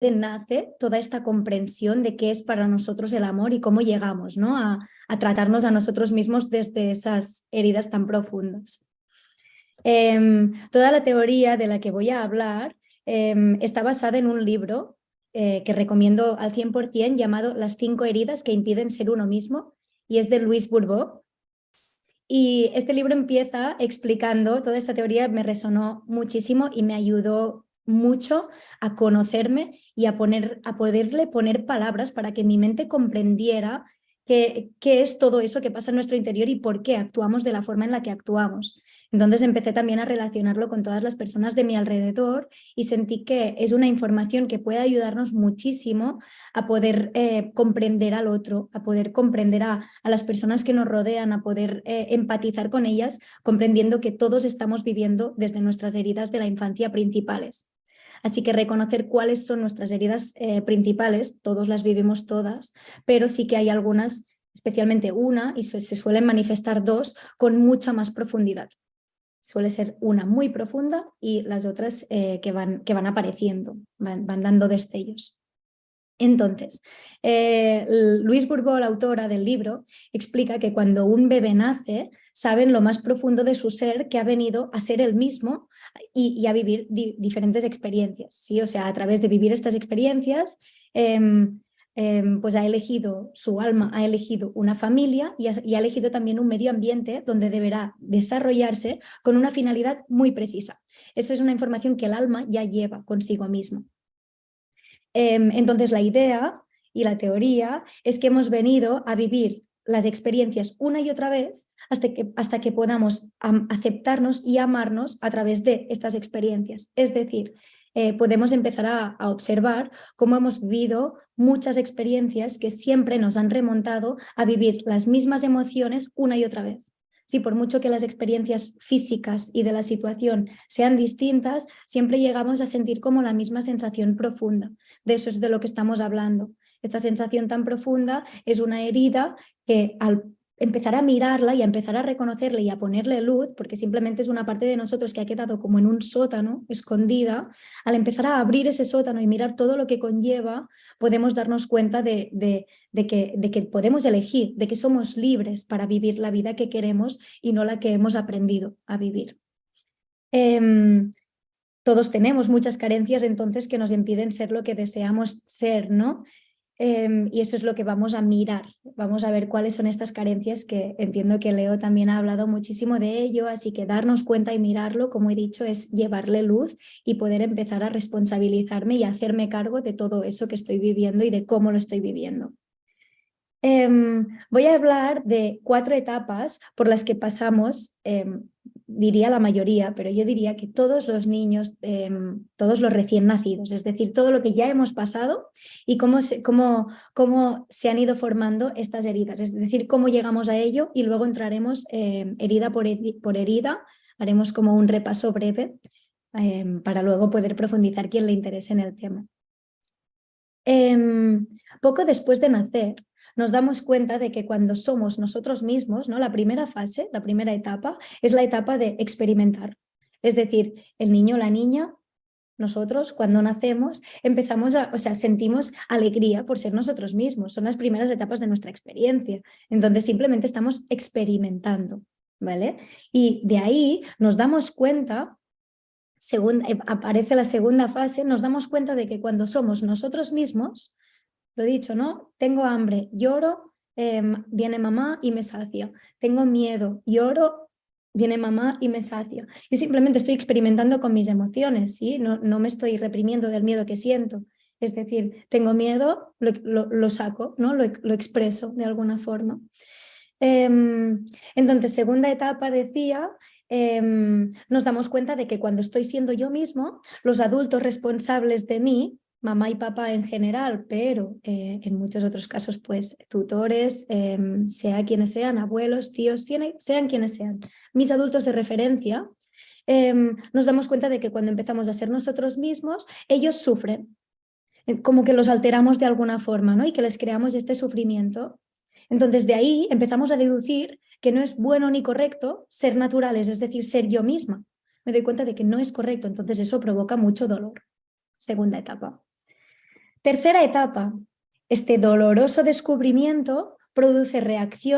nace toda esta comprensión de qué es para nosotros el amor y cómo llegamos, ¿no? a tratarnos a nosotros mismos desde esas heridas tan profundas. Toda la teoría de la que voy a hablar está basada en un libro que recomiendo al 100% llamado Las 5 heridas que impiden ser uno mismo, y es de Louise Bourbeau. Y este libro empieza explicando toda esta teoría, me resonó muchísimo y me ayudó mucho a conocerme y a poderle poner palabras para que mi mente comprendiera qué es todo eso que pasa en nuestro interior y por qué actuamos de la forma en la que actuamos. Entonces empecé también a relacionarlo con todas las personas de mi alrededor y sentí que es una información que puede ayudarnos muchísimo a poder comprender al otro, a poder comprender a las personas que nos rodean, a poder empatizar con ellas, comprendiendo que todos estamos viviendo desde nuestras heridas de la infancia principales. Así que reconocer cuáles son nuestras heridas principales, todos las vivimos todas, pero sí que hay algunas, especialmente una, y se suelen manifestar dos, con mucha más profundidad. Suele ser una muy profunda y las otras que van apareciendo, van dando destellos. Entonces, Louise Bourbeau, la autora del libro, explica que cuando un bebé nace, sabe en lo más profundo de su ser que ha venido a ser el mismo y a vivir diferentes experiencias, ¿sí? O sea, a través de vivir estas experiencias, pues ha elegido, su alma ha elegido una familia y ha elegido también un medio ambiente donde deberá desarrollarse con una finalidad muy precisa. Eso es una información que el alma ya lleva consigo mismo. Entonces la idea y la teoría es que hemos venido a vivir las experiencias una y otra vez hasta que podamos aceptarnos y amarnos a través de estas experiencias. Es decir, podemos empezar a observar cómo hemos vivido muchas experiencias que siempre nos han remontado a vivir las mismas emociones una y otra vez. Sí, por mucho que las experiencias físicas y de la situación sean distintas, siempre llegamos a sentir como la misma sensación profunda. De eso es de lo que estamos hablando. Esta sensación tan profunda es una herida que al empezar a mirarla y a empezar a reconocerla y a ponerle luz, porque simplemente es una parte de nosotros que ha quedado como en un sótano, escondida, al empezar a abrir ese sótano y mirar todo lo que conlleva, podemos darnos cuenta de que podemos elegir, de que somos libres para vivir la vida que queremos y no la que hemos aprendido a vivir. Todos tenemos muchas carencias entonces que nos impiden ser lo que deseamos ser, ¿no? Y eso es lo que vamos a mirar. Vamos a ver cuáles son estas carencias, que entiendo que Leo también ha hablado muchísimo de ello, así que darnos cuenta y mirarlo, como he dicho, es llevarle luz y poder empezar a responsabilizarme y hacerme cargo de todo eso que estoy viviendo y de cómo lo estoy viviendo. Voy a hablar de 4 etapas por las que pasamos, diría la mayoría, pero yo diría que todos los niños, todos los recién nacidos, es decir, todo lo que ya hemos pasado y cómo se han ido formando estas heridas, es decir, cómo llegamos a ello, y luego entraremos herida por herida, haremos como un repaso breve para luego poder profundizar quien le interese en el tema. Poco después de nacer, nos damos cuenta de que cuando somos nosotros mismos, ¿no? La primera fase, la primera etapa, es la etapa de experimentar. Es decir, el niño o la niña, nosotros cuando nacemos empezamos sentimos alegría por ser nosotros mismos. Son las primeras etapas de nuestra experiencia. Entonces simplemente estamos experimentando, ¿vale? Y de ahí nos damos cuenta, según aparece la segunda fase, nos damos cuenta de que cuando somos nosotros mismos, lo he dicho, ¿no? Tengo hambre, lloro, viene mamá y me sacia. Tengo miedo, lloro, viene mamá y me sacia. Yo simplemente estoy experimentando con mis emociones, ¿sí? No me estoy reprimiendo del miedo que siento. Es decir, tengo miedo, lo saco, ¿no? Lo expreso de alguna forma. Entonces, segunda etapa, decía, nos damos cuenta de que cuando estoy siendo yo mismo, los adultos responsables de mí, mamá y papá en general, pero en muchos otros casos, pues tutores, sea quienes sean, abuelos, tíos, sean quienes sean, mis adultos de referencia, nos damos cuenta de que cuando empezamos a ser nosotros mismos, ellos sufren, como que los alteramos de alguna forma, ¿no? Y que les creamos este sufrimiento. Entonces de ahí empezamos a deducir que no es bueno ni correcto ser naturales, es decir, ser yo misma. Me doy cuenta de que no es correcto, entonces eso provoca mucho dolor. Segunda etapa. Tercera etapa. Este doloroso descubrimiento produce reacciones